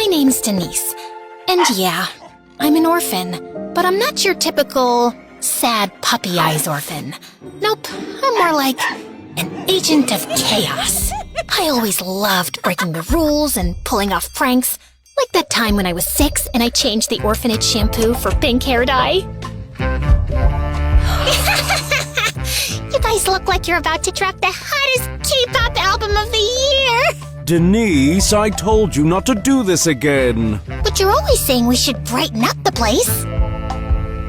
My name's Denise. And yeah, I'm an orphan, but I'm not your typical sad puppy eyes orphan. Nope, I'm more like an agent of chaos. I always loved breaking the rules and pulling off pranks, like that time when I was 6 and I changed the orphanage shampoo for pink hair dye. You guys look like you're about to drop the hottest K-pop album of the year! Denise, I told you not to do this again. But you're always saying we should brighten up the place.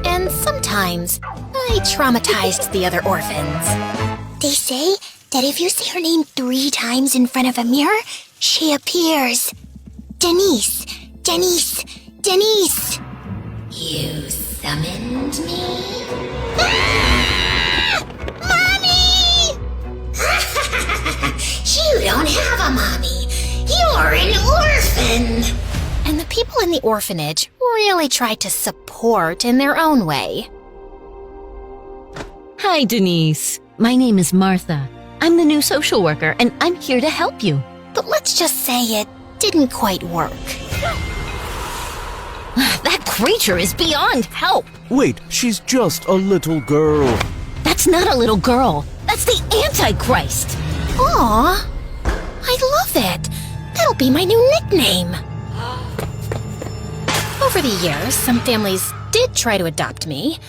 And sometimes, I traumatized the other orphans. They say that if you say her name 3 times in front of a mirror, she appears. Denise, Denise, Denise. You summoned me? Ah! Mommy! You don't have a mommy. You're an orphan. And the people in the orphanage really try to support in their own way. Hi, Denise. My name is Martha. I'm the new social worker, and I'm here to help you. But let's just say it didn't quite work. That creature is beyond help. Wait, she's just a little girl. That's not a little girl. That's the Antichrist. Aw, I love it. That'll be my new nickname. Over the years, some families did try to adopt me,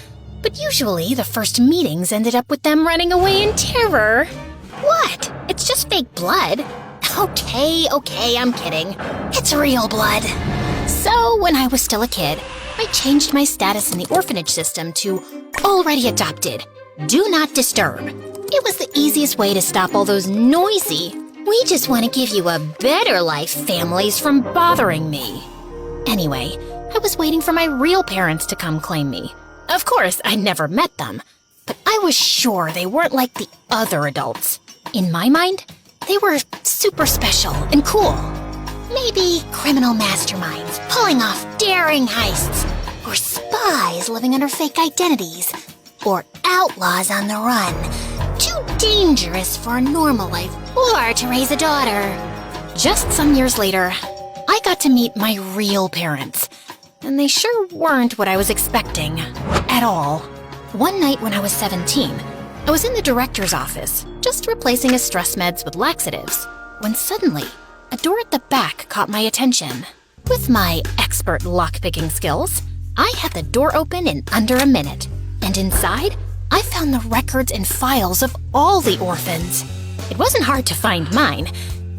but usually the first meetings ended up with them running away in terror. What? It's just fake blood. Okay, I'm kidding. It's real blood. So, when I was still a kid, I changed my status in the orphanage system to already adopted. Do not disturb. It was the easiest way to stop all those noisy, we just want to give you a better life families from bothering me. Anyway, I was waiting for my real parents to come claim me. Of course, I'd never met them, but I was sure they weren't like the other adults. In my mind, they were super special and cool. Maybe criminal masterminds pulling off daring heists, or spies living under fake identities, or outlaws on the run, too dangerous for a normal life or to raise a daughter. Just some years later, I got to meet my real parents, and they sure weren't what I was expecting at all. One night when I was 17, I was in the director's office, just replacing his stress meds with laxatives, when suddenly, a door at the back caught my attention. With my expert lockpicking skills, I had the door open in under a minute, and inside, I found the records and files of all the orphans. It wasn't hard to find mine.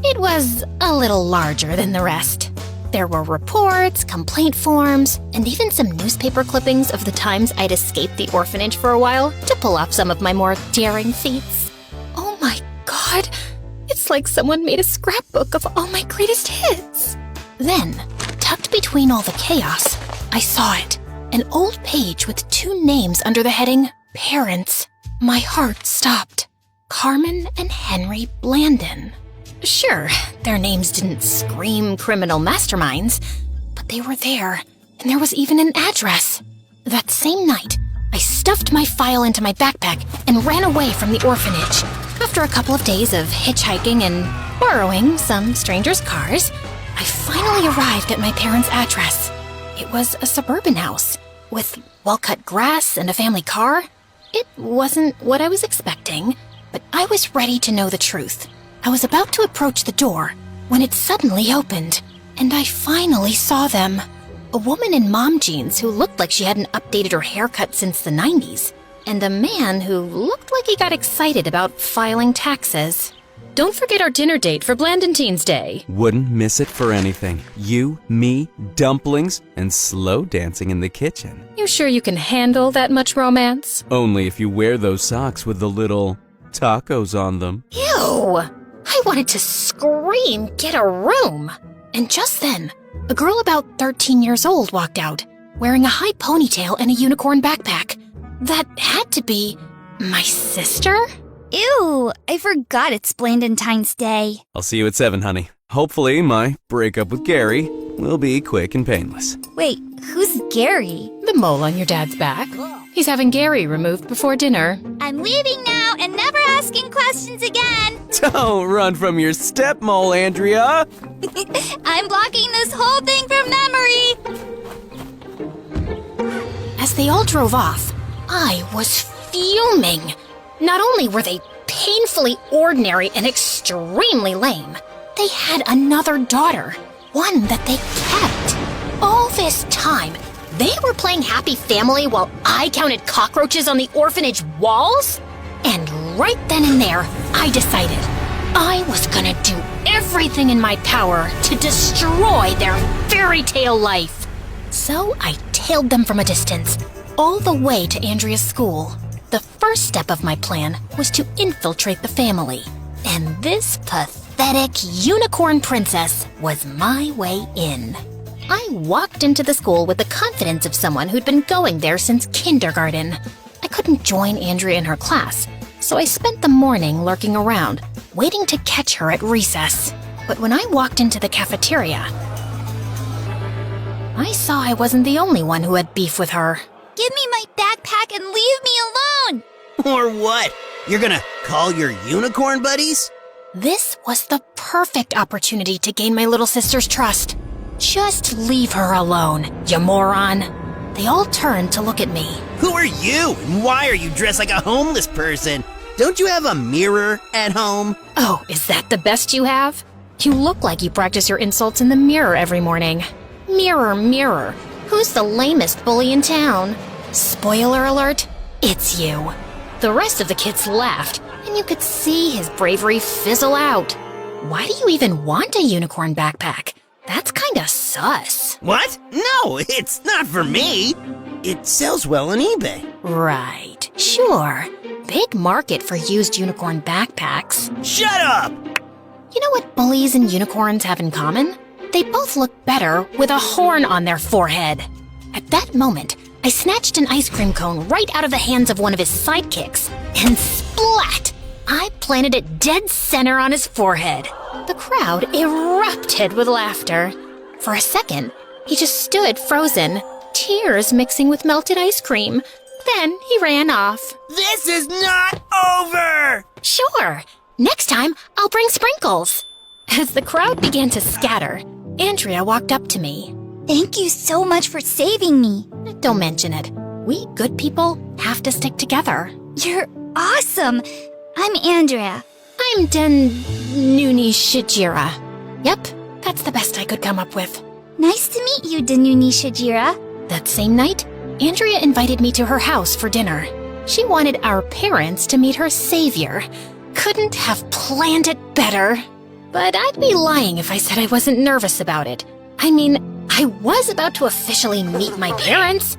It was a little larger than the rest. There were reports, complaint forms, and even some newspaper clippings of the times I'd escaped the orphanage for a while to pull off some of my more daring feats. Oh my God! It's like someone made a scrapbook of all my greatest hits. Then, tucked between all the chaos, I saw it. An old page with 2 names under the heading, Parents. My heart stopped. Carmen and Henry Blandon. Sure, their names didn't scream criminal masterminds, but they were there, and there was even an address. That same night, I stuffed my file into my backpack and ran away from the orphanage. After a couple of days of hitchhiking and borrowing some strangers' cars, I finally arrived at my parents' address. It was a suburban house with well-cut grass and a family car. It wasn't what I was expecting, but I was ready to know the truth. I was about to approach the door when it suddenly opened, and I finally saw them. A woman in mom jeans who looked like she hadn't updated her haircut since the 90s, and a man who looked like he got excited about filing taxes. Don't forget our dinner date for Blandentines Day. Wouldn't miss it for anything. You, me, dumplings, and slow dancing in the kitchen. You sure you can handle that much romance? Only if you wear those socks with the little tacos on them. Ew! I wanted to scream, get a room! And just then, a girl about 13 years old walked out, wearing a high ponytail and a unicorn backpack. That had to be my sister? Ew, I forgot it's Blandentines Day. I'll see you at 7, honey. Hopefully, my breakup with Gary will be quick and painless. Wait, who's Gary? The mole on your dad's back. He's having Gary removed before dinner. I'm leaving now and never asking questions again. Don't run from your stepmole, Andrea! I'm blocking this whole whole thing from memory! As they all drove off, I was fuming. Not only were they painfully ordinary and extremely lame, they had another daughter, one that they kept. All this time, they were playing happy family while I counted cockroaches on the orphanage walls? And right then and there, I decided I was gonna do everything in my power to destroy their fairy tale life. So I tailed them from a distance, all the way to Andrea's school. The first step of my plan was to infiltrate the family. And this pathetic unicorn princess was my way in. I walked into the school with the confidence of someone who'd been going there since kindergarten. I couldn't join Andrea in her class, so I spent the morning lurking around, waiting to catch her at recess. But when I walked into the cafeteria, I saw I wasn't the only one who had beef with her. Give me my backpack and leave me alone! Or what? You're gonna call your unicorn buddies? This was the perfect opportunity to gain my little sister's trust. Just leave her alone, you moron. They all turned to look at me. Who are you, and why are you dressed like a homeless person? Don't you have a mirror at home? Oh, is that the best you have? You look like you practice your insults in the mirror every morning. Mirror, mirror, who's the lamest bully in town? Spoiler alert, it's you. The rest of the kids laughed, and you could see his bravery fizzle out. Why do you even want a unicorn backpack? That's kinda sus. What? No, it's not for me. It sells well on eBay. Right, sure. Big market for used unicorn backpacks. Shut up! You know what bullies and unicorns have in common? They both look better with a horn on their forehead. At that moment, I snatched an ice cream cone right out of the hands of one of his sidekicks, and splat! I planted it dead center on his forehead. The crowd erupted with laughter. For a second, he just stood frozen, tears mixing with melted ice cream. Then he ran off. This is not over! Sure, next time I'll bring sprinkles. As the crowd began to scatter, Andrea walked up to me. Thank you so much for saving me. Don't mention it. We good people have to stick together. You're awesome. I'm Andrea. I'm Denuni Shijira. Yep, that's the best I could come up with. Nice to meet you, Denuni Shijira. That same night, Andrea invited me to her house for dinner. She wanted our parents to meet her savior. Couldn't have planned it better. But I'd be lying if I said I wasn't nervous about it. I mean, I was about to officially meet my parents.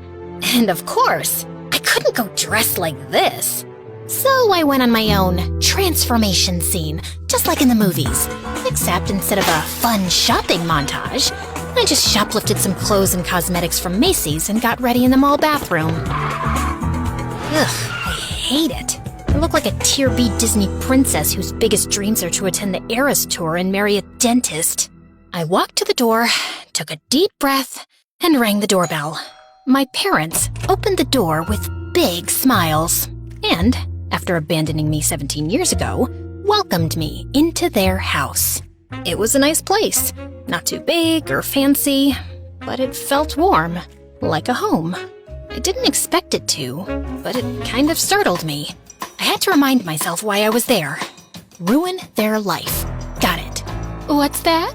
And of course, I couldn't go dressed like this. So I went on my own transformation scene, just like in the movies. Except instead of a fun shopping montage, I just shoplifted some clothes and cosmetics from Macy's and got ready in the mall bathroom. Ugh, I hate it. I look like a Tier B Disney princess whose biggest dreams are to attend the Eras Tour and marry a dentist. I walked to the door, took a deep breath, and rang the doorbell. My parents opened the door with big smiles, and, after abandoning me 17 years ago, welcomed me into their house. It was a nice place, not too big or fancy, but it felt warm, like a home. I didn't expect it to, but it kind of startled me. I had to remind myself why I was there. Ruin their life. Got it. What's that?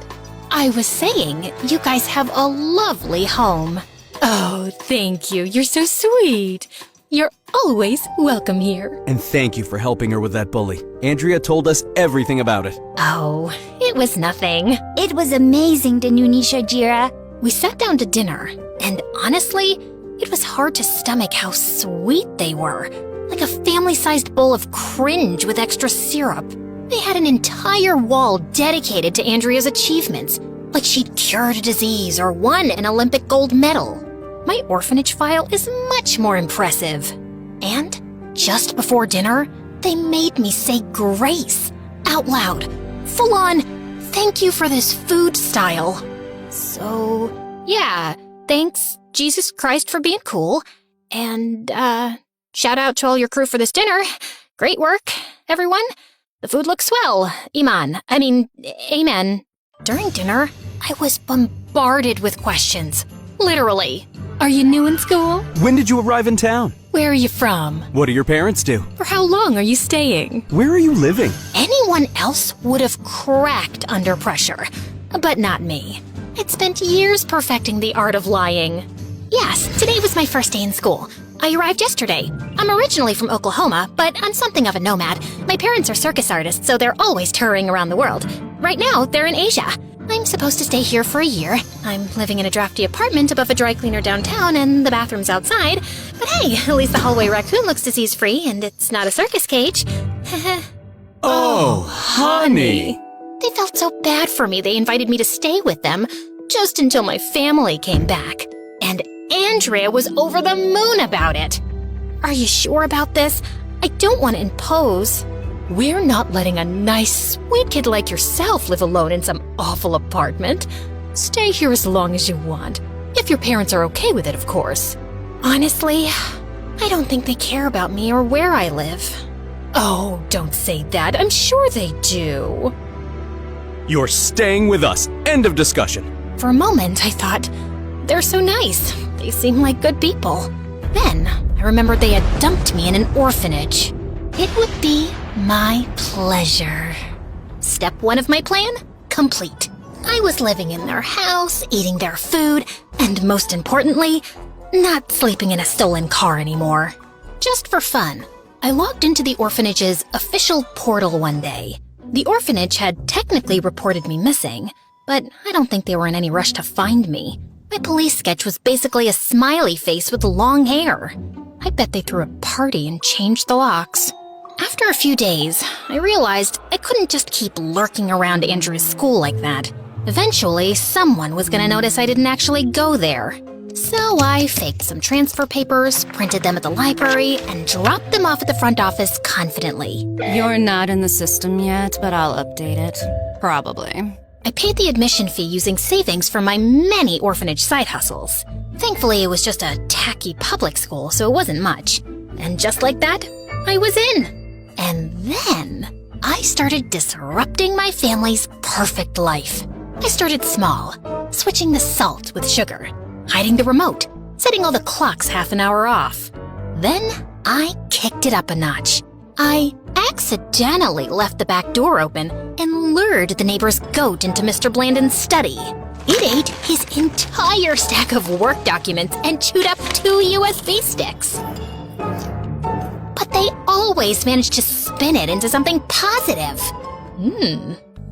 I was saying, you guys have a lovely home. Oh, thank you. You're so sweet. You're always welcome here. And thank you for helping her with that bully. Andrea told us everything about it. Oh, it was nothing. It was amazing, Denuni Shijira. We sat down to dinner, and honestly, it was hard to stomach how sweet they were. Like a family-sized bowl of cringe with extra syrup. They had an entire wall dedicated to Andrea's achievements, like she'd cured a disease or won an Olympic gold medal. My orphanage file is much more impressive. And just before dinner, they made me say grace, out loud, full on, thank you for this food style. So, yeah, thanks, Jesus Christ, for being cool. And, shout out to all your crew for this dinner. Great work, everyone. The food looks swell. Amen. During dinner, I was bombarded bombarded with questions. Literally. Are you new in school? When did you arrive in town? Where are you from? What do your parents do? For how long are you staying? Where are you living? Anyone else would have cracked under pressure, but not me. I'd spent years perfecting the art of lying. Yes, today was my first day in school. I arrived yesterday. I'm originally from Oklahoma, but I'm something of a nomad. My parents are circus artists, so they're always touring around the world. Right now, they're in Asia. I'm supposed to stay here for a year. I'm living in a drafty apartment above a dry cleaner downtown, and the bathroom's outside. But hey, at least the hallway raccoon looks disease-free, and it's not a circus cage. Oh, honey! They felt so bad for me, they invited me to stay with them, just until my family came back. And Andrea was over the moon about it. Are you sure about this? I don't want to impose. We're not letting a nice, sweet kid like yourself live alone in some awful apartment. Stay here as long as you want. If your parents are okay with it, of course. Honestly, I don't think they care about me or where I live. Oh, don't say that. I'm sure they do. You're staying with us. End of discussion. For a moment, I thought, they're so nice. They seem like good people. Then, I remembered they had dumped me in an orphanage. It would be my pleasure. Step 1 of my plan, complete. I was living in their house, eating their food, and most importantly, not sleeping in a stolen car anymore. Just for fun, I logged into the orphanage's official portal one day. The orphanage had technically reported me missing, but I don't think they were in any rush to find me. My police sketch was basically a smiley face with long hair. I bet they threw a party and changed the locks. After a few days, I realized I couldn't just keep lurking around Andrew's school like that. Eventually, someone was gonna notice I didn't actually go there. So I faked some transfer papers, printed them at the library, and dropped them off at the front office confidently. You're not in the system yet, but I'll update it. Probably. I paid the admission fee using savings from my many orphanage side hustles. Thankfully, it was just a tacky public school, so it wasn't much. And just like that, I was in. And then, I started disrupting my family's perfect life. I started small, switching the salt with sugar, hiding the remote, setting all the clocks half an hour off. Then, I kicked it up a notch. I accidentally left the back door open and lured the neighbor's goat into Mr. Blandon's study. It ate his entire stack of work documents and chewed up 2 USB sticks. But they always managed to spin it into something positive.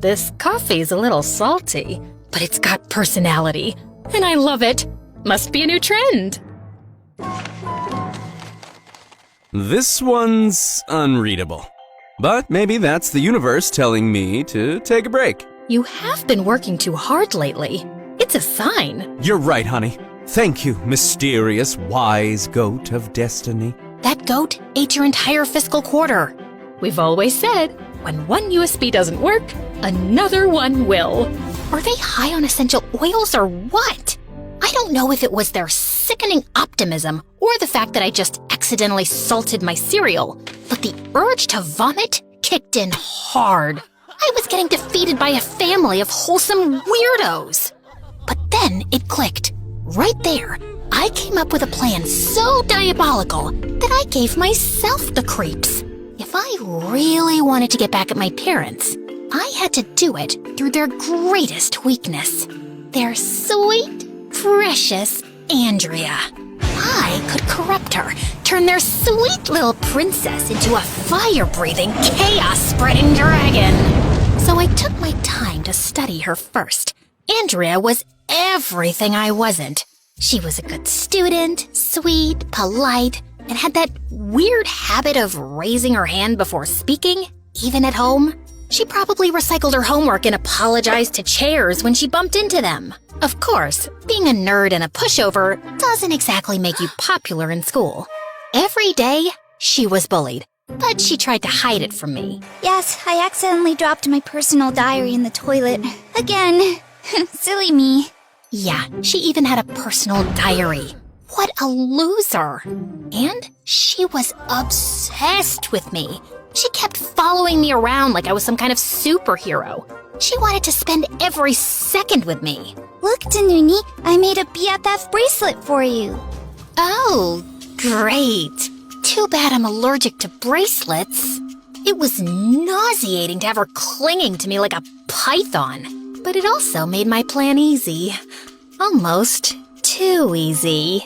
This coffee's a little salty, but it's got personality, and I love it. Must be a new trend. This one's unreadable. But maybe that's the universe telling me to take a break. You have been working too hard lately. It's a sign. You're right, honey. Thank you, mysterious, wise goat of destiny. That goat ate your entire fiscal quarter. We've always said, when one USB doesn't work, another one will. Are they high on essential oils or what? I don't know if it was their sickening optimism or the fact that I just accidentally salted my cereal, but the urge to vomit kicked in hard. I was getting defeated by a family of wholesome weirdos. But then it clicked. Right there, I came up with a plan so diabolical that I gave myself the creeps. If I really wanted to get back at my parents, I had to do it through their greatest weakness. Their sweet, precious Andrea. I could corrupt her, turn their sweet little princess into a fire-breathing, chaos-spreading dragon. So I took my time to study her first. Andrea was everything I wasn't. She was a good student, sweet, polite, and had that weird habit of raising her hand before speaking, even at home. She probably recycled her homework and apologized to chairs when she bumped into them. Of course, being a nerd and a pushover doesn't exactly make you popular in school. Every day, she was bullied, but she tried to hide it from me. Yes, I accidentally dropped my personal diary in the toilet. Again. Silly me. Yeah, she even had a personal diary. What a loser. And she was obsessed with me. She kept following me around like I was some kind of superhero. She wanted to spend every second with me. Look, Danuni, I made a BFF bracelet for you. Oh, great. Too bad I'm allergic to bracelets. It was nauseating to have her clinging to me like a python. But it also made my plan easy. Almost too easy.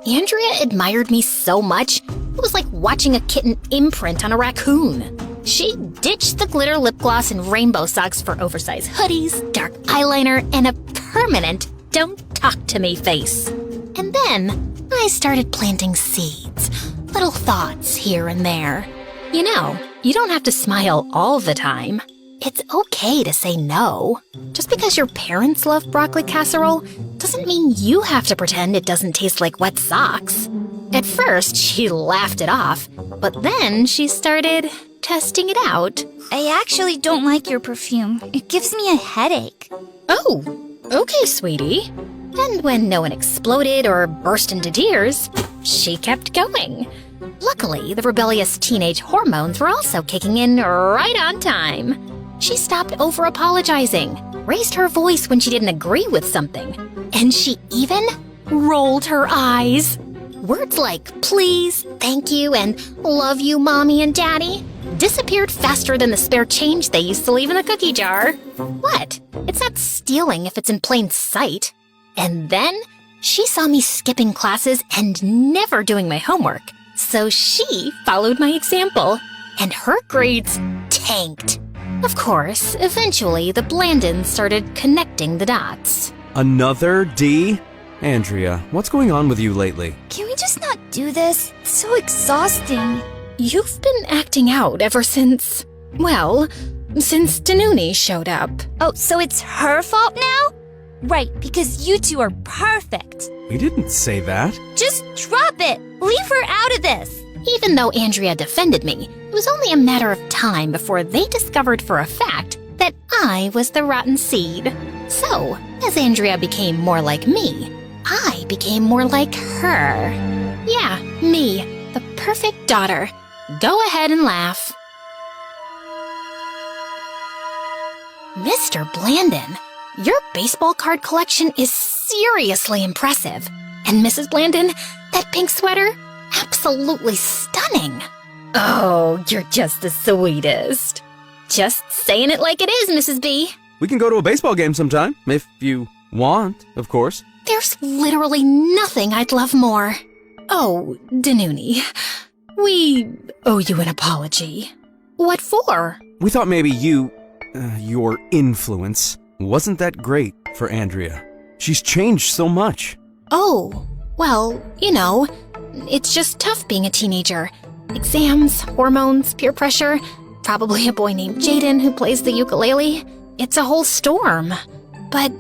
Andrea admired me so much, it was like watching a kitten imprint on a raccoon. She ditched the glitter lip gloss and rainbow socks for oversized hoodies, dark eyeliner, and a permanent don't talk to me face. And then I started planting seeds, little thoughts here and there. You know, you don't have to smile all the time. It's okay to say no. Just because your parents love broccoli casserole doesn't mean you have to pretend it doesn't taste like wet socks. At first, she laughed it off, but then she started testing it out. I actually don't like your perfume. It gives me a headache. Oh, okay, sweetie. And when no one exploded or burst into tears, she kept going. Luckily, the rebellious teenage hormones were also kicking in right on time. She stopped over-apologizing, raised her voice when she didn't agree with something, and she even rolled her eyes. Words like please, thank you, and love you, mommy and daddy disappeared faster than the spare change they used to leave in the cookie jar. What? It's not stealing if it's in plain sight. And then she saw me skipping classes and never doing my homework, so she followed my example, and her grades tanked. Of course, eventually the Blandons started connecting the dots. Another D? Andrea, what's going on with you lately? Can we just not do this? It's so exhausting. You've been acting out ever since, well, since Danuni showed up. Oh, so it's her fault now? Right, because you two are perfect. We didn't say that. Just drop it. Leave her out of this. Even though Andrea defended me, it was only a matter of time before they discovered for a fact that I was the rotten seed. So, as Andrea became more like me, I became more like her. Yeah, me, the perfect daughter. Go ahead and laugh. Mr. Blandon, your baseball card collection is seriously impressive. And Mrs. Blandon, that pink sweater, absolutely stunning. Oh, you're just the sweetest. Just saying it like it is, Mrs. B. We can go to a baseball game sometime, if you want, of course. There's literally nothing I'd love more. Oh, Danuni, we owe you an apology. What for? We thought maybe your influence wasn't that great for Andrea. She's changed so much. Oh, well, you know, it's just tough being a teenager. Exams, hormones, peer pressure, probably a boy named Jaden who plays the ukulele. It's a whole storm. But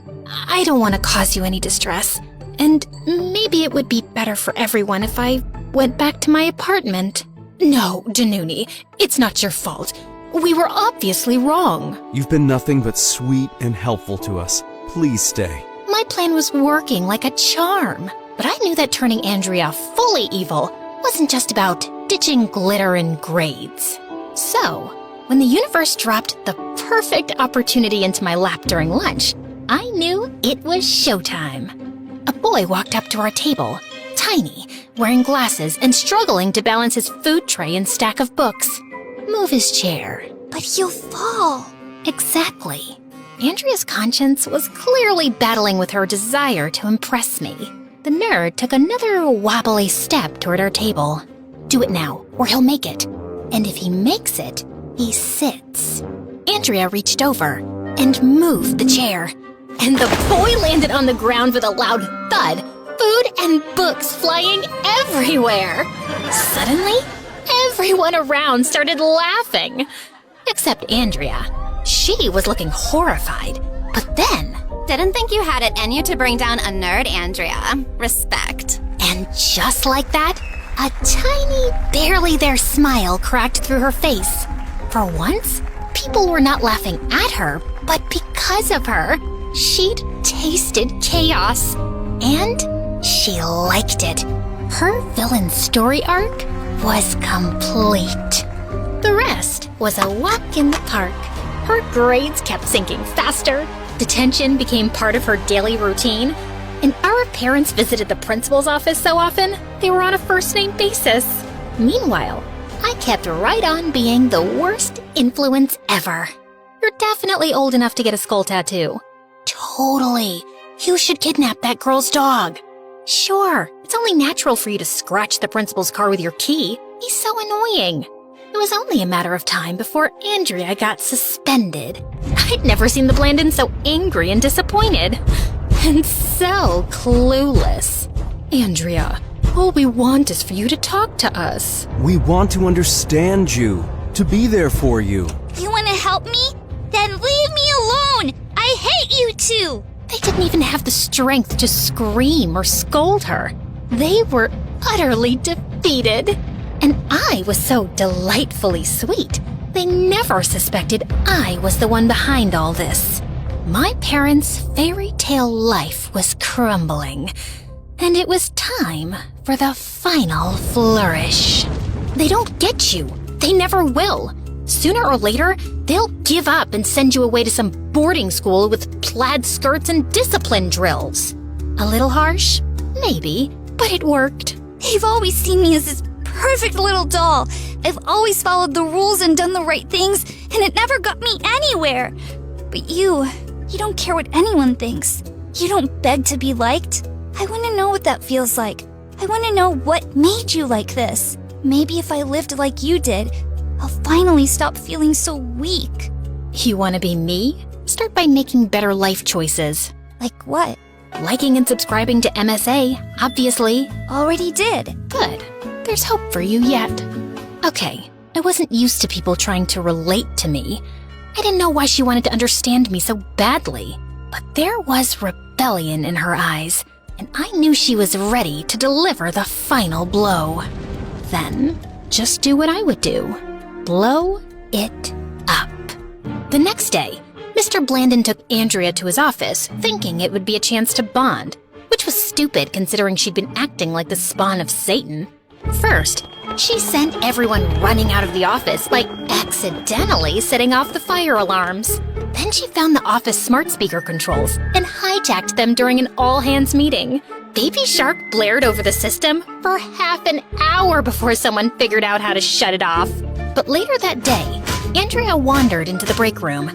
I don't want to cause you any distress. And maybe it would be better for everyone if I went back to my apartment. No, Danuni, it's not your fault. We were obviously wrong. You've been nothing but sweet and helpful to us. Please stay. My plan was working like a charm. But I knew that turning Andrea fully evil wasn't just about ditching glitter and grades. So, when the universe dropped the perfect opportunity into my lap during lunch, I knew it was showtime. A boy walked up to our table, tiny, wearing glasses and struggling to balance his food tray and stack of books. Move his chair. But he'll fall. Exactly. Andrea's conscience was clearly battling with her desire to impress me. The nerd took another wobbly step toward our table. Do it now, or he'll make it. And if he makes it, he sits. Andrea reached over and moved the chair. And the boy landed on the ground with a loud thud, food and books flying everywhere. Suddenly, everyone around started laughing. Except Andrea. She was looking horrified. But then... Didn't think you had it in you to bring down a nerd, Andrea. Respect. And just like that, a tiny, barely there smile cracked through her face. For once, people were not laughing at her, but because of her. She'd tasted chaos, and she liked it. Her villain story arc was complete. The rest was a walk in the park, Her grades kept sinking faster, detention became part of her daily routine, and our parents visited the principal's office so often, they were on a first-name basis. Meanwhile, I kept right on being the worst influence ever. You're definitely old enough to get a skull tattoo. Totally. You should kidnap that girl's dog. Sure, it's only natural for you to scratch the principal's car with your key. He's so annoying. It was only a matter of time before Andrea got suspended. I'd never seen the Blandons so angry and disappointed. And so clueless. Andrea, all we want is for you to talk to us. We want to understand you, to be there for you. You want to help me? Then leave me alone! I hate you two! They didn't even have the strength to scream or scold her. They were utterly defeated. And I was so delightfully sweet, they never suspected I was the one behind all this. My parents' fairy tale life was crumbling, and it was time for the final flourish. They don't get you. They never will. Sooner or later, they'll give up and send you away to some boarding school with plaid skirts and discipline drills. A little harsh? Maybe, but it worked. They've always seen me as this perfect little doll. I've always followed the rules and done the right things, and it never got me anywhere. But you don't care what anyone thinks. You don't beg to be liked. I want to know what that feels like. I want to know what made you like this. Maybe if I lived like you did, I'll finally stop feeling so weak. You want to be me? Start by making better life choices. Like what? Liking and subscribing to MSA, obviously. Already did. Good. There's hope for you yet. Okay, I wasn't used to people trying to relate to me. I didn't know why she wanted to understand me so badly. But there was rebellion in her eyes, and I knew she was ready to deliver the final blow. Then, just do what I would do. Blow it up. The next day, Mr. Blandon took Andrea to his office, thinking it would be a chance to bond, which was stupid considering she'd been acting like the spawn of Satan. First, she sent everyone running out of the office by accidentally setting off the fire alarms. Then she found the office smart speaker controls and hijacked them during an all-hands meeting. Baby Shark blared over the system for half an hour before someone figured out how to shut it off. But later that day, Andrea wandered into the break room,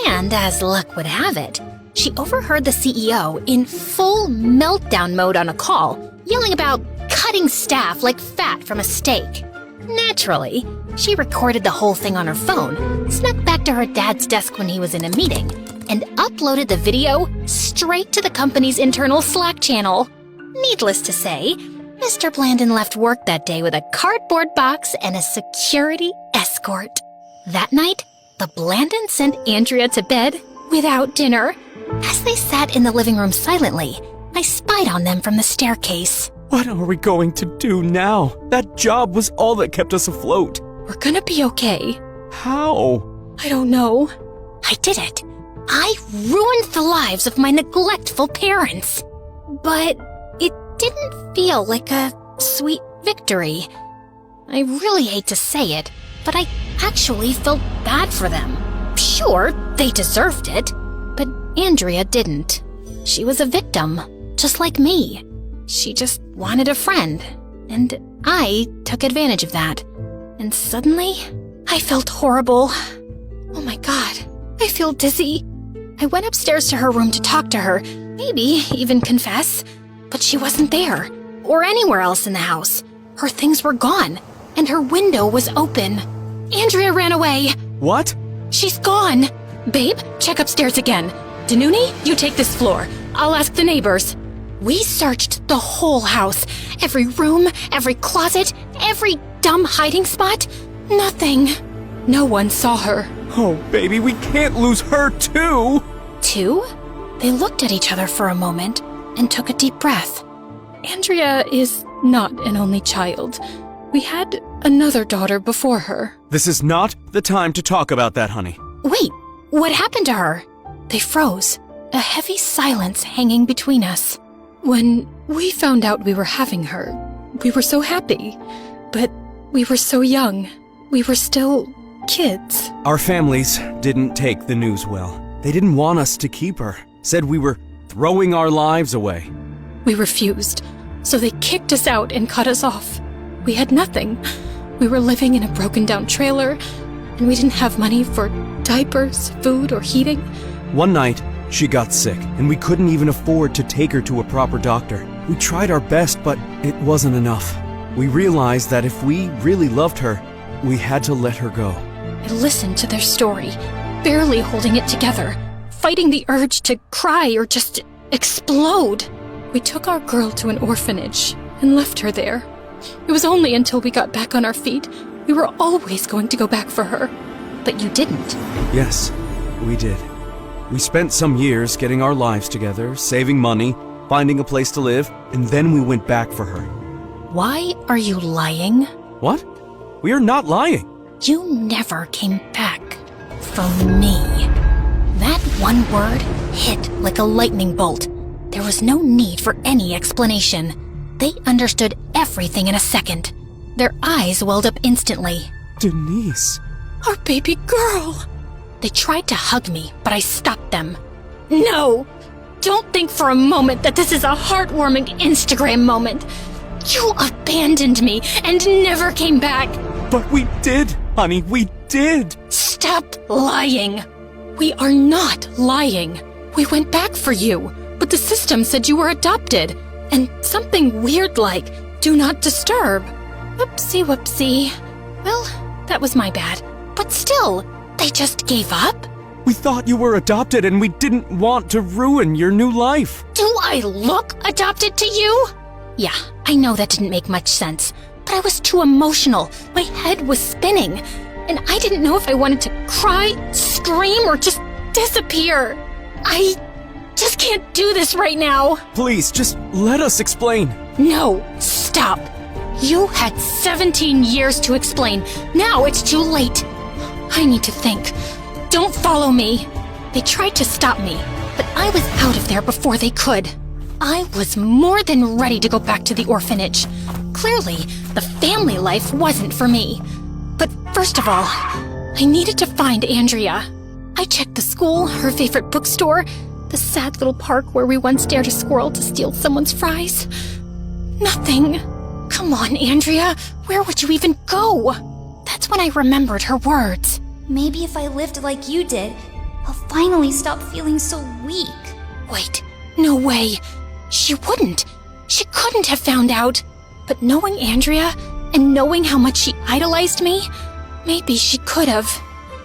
and as luck would have it, she overheard the CEO in full meltdown mode on a call, yelling about cutting staff like fat from a steak. Naturally, she recorded the whole thing on her phone, snuck back to her dad's desk when he was in a meeting, and uploaded the video straight to the company's internal Slack channel. Needless to say, Mr. Blandon left work that day with a cardboard box and a security escort. That night, the Blandons sent Andrea to bed without dinner. As they sat in the living room silently, I spied on them from the staircase. What are we going to do now? That job was all that kept us afloat. We're gonna be okay. How? I don't know. I did it. I ruined the lives of my neglectful parents. But it didn't feel like a sweet victory. I really hate to say it, but I actually felt bad for them. Sure, they deserved it, but Andrea didn't. She was a victim, just like me. She just wanted a friend, and I took advantage of that. And suddenly, I felt horrible. Oh my god, I feel dizzy. I went upstairs to her room to talk to her, maybe even confess, but she wasn't there, or anywhere else in the house. Her things were gone, and her window was open. Andrea ran away. What? She's gone. Babe, check upstairs again. Danuni, you take this floor. I'll ask the neighbors. We searched the whole house. Every room, every closet, every dumb hiding spot. Nothing. No one saw her. Oh, baby, we can't lose her too! Two? They looked at each other for a moment and took a deep breath. Andrea is not an only child. We had another daughter before her. This is not the time to talk about that, honey. Wait, what happened to her? They froze, a heavy silence hanging between us. When we found out we were having her, we were so happy. But we were so young. We were still kids. Our families didn't take the news well. They didn't want us to keep her. Said we were throwing our lives away. We refused, so they kicked us out and cut us off. We had nothing. We were living in a broken-down trailer, and we didn't have money for diapers, food, or heating. One night, she got sick, and we couldn't even afford to take her to a proper doctor. We tried our best, but it wasn't enough. We realized that if we really loved her, we had to let her go. I listened to their story, barely holding it together, fighting the urge to cry or just explode. We took our girl to an orphanage and left her there. It was only until we got back on our feet. We were always going to go back for her. But you didn't. Yes, we did. We spent some years getting our lives together, saving money, finding a place to live, and then we went back for her. Why are you lying? What? We are not lying. You never came back for me. That one word hit like a lightning bolt. There was no need for any explanation. They understood everything in a second. Their eyes welled up instantly. Denise. Our baby girl! They tried to hug me, but I stopped them. No! Don't think for a moment that this is a heartwarming Instagram moment. You abandoned me and never came back. But we did, honey, we did. Stop lying. We are not lying. We went back for you, but the system said you were adopted. And something weird like, do not disturb. Whoopsie whoopsie. Well, that was my bad. But still, they just gave up? We thought you were adopted and we didn't want to ruin your new life. Do I look adopted to you? Yeah, I know that didn't make much sense, but I was too emotional. My head was spinning, and I didn't know if I wanted to cry, scream, or just disappear. I just can't do this right now. Please, just let us explain. No, stop. You had 17 years to explain. Now it's too late. I need to think. Don't follow me. They tried to stop me, but I was out of there before they could. I was more than ready to go back to the orphanage. Clearly, the family life wasn't for me. But first of all, I needed to find Andrea. I checked the school, her favorite bookstore, the sad little park where we once dared a squirrel to steal someone's fries. Nothing. Come on, Andrea. Where would you even go? That's when I remembered her words. Maybe if I lived like you did, I'll finally stop feeling so weak. Wait, no way. She wouldn't. She couldn't have found out. But knowing Andrea and knowing how much she idolized me, maybe she could have.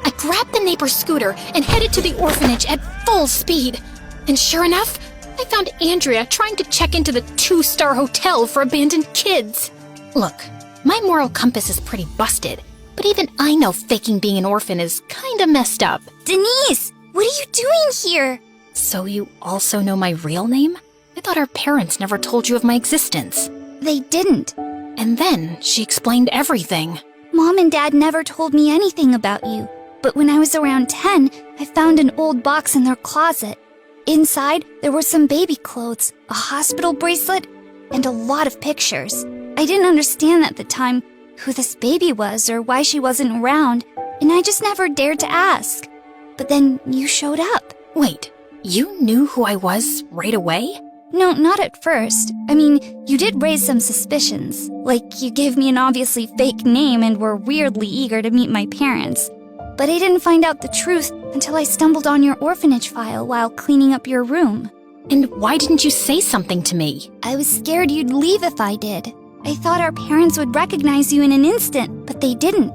I grabbed the neighbor's scooter and headed to the orphanage at full speed. And sure enough, I found Andrea trying to check into the 2-star hotel for abandoned kids. Look, my moral compass is pretty busted, but even I know faking being an orphan is kinda messed up. Denise, what are you doing here? So you also know my real name? I thought our parents never told you of my existence. They didn't. And then she explained everything. Mom and Dad never told me anything about you. But when I was around 10, I found an old box in their closet. Inside, there were some baby clothes, a hospital bracelet, and a lot of pictures. I didn't understand at the time who this baby was or why she wasn't around, and I just never dared to ask. But then you showed up. Wait, you knew who I was right away? No, not at first. I mean, you did raise some suspicions. Like, you gave me an obviously fake name and were weirdly eager to meet my parents. But I didn't find out the truth until I stumbled on your orphanage file while cleaning up your room. And why didn't you say something to me? I was scared you'd leave if I did. I thought our parents would recognize you in an instant, but they didn't.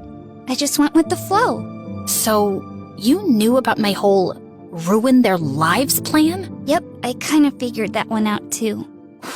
I just went with the flow. So, you knew about my whole ruin their lives plan? Yep, I kind of figured that one out too.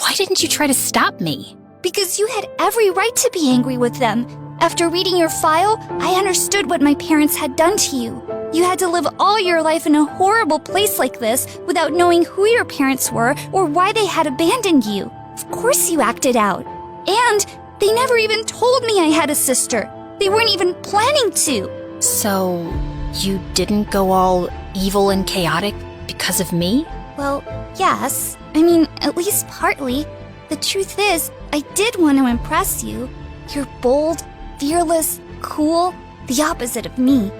Why didn't you try to stop me? Because you had every right to be angry with them. After reading your file, I understood what my parents had done to you. You had to live all your life in a horrible place like this without knowing who your parents were or why they had abandoned you. Of course you acted out. And they never even told me I had a sister. They weren't even planning to. So, you didn't go all evil and chaotic because of me? Well, yes. I mean, at least partly. The truth is, I did want to impress you. You're bold, fearless, cool, The opposite of me.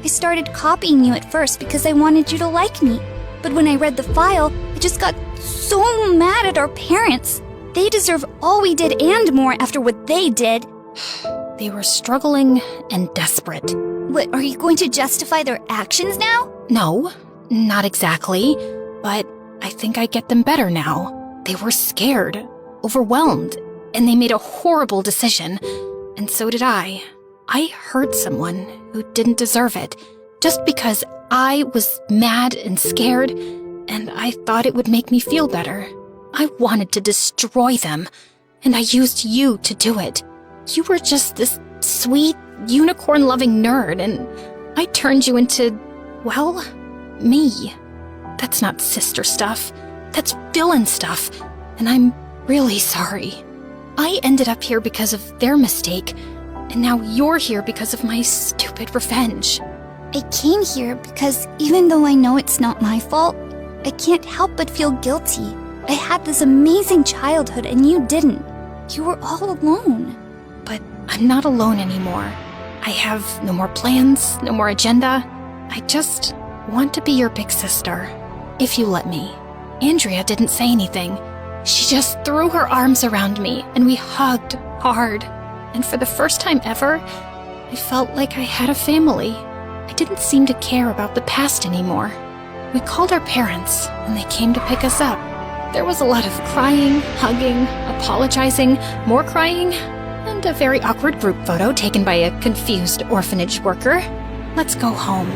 I started copying you at first because I wanted you to like me. But when I read the file, I just got so mad at our parents. They deserve all we did and more after what they did. They were struggling and desperate. What, are you going to justify their actions now? No, not exactly. But I think I get them better now. They were scared, overwhelmed, and they made a horrible decision. And so did I. I hurt someone who didn't deserve it, just because I was mad and scared, and I thought it would make me feel better. I wanted to destroy them, and I used you to do it. You were just this sweet, unicorn-loving nerd, and I turned you into, well, me. That's not sister stuff. That's villain stuff, and I'm really sorry. I ended up here because of their mistake, and now you're here because of my stupid revenge. I came here because even though I know it's not my fault, I can't help but feel guilty. I had this amazing childhood and you didn't. You were all alone. But I'm not alone anymore. I have no more plans, no more agenda. I just want to be your big sister, if you let me. Andrea didn't say anything. She just threw her arms around me and we hugged hard. And for the first time ever, I felt like I had a family. I didn't seem to care about the past anymore. We called our parents, and they came to pick us up. There was a lot of crying, hugging, apologizing, more crying, and a very awkward group photo taken by a confused orphanage worker. Let's go home.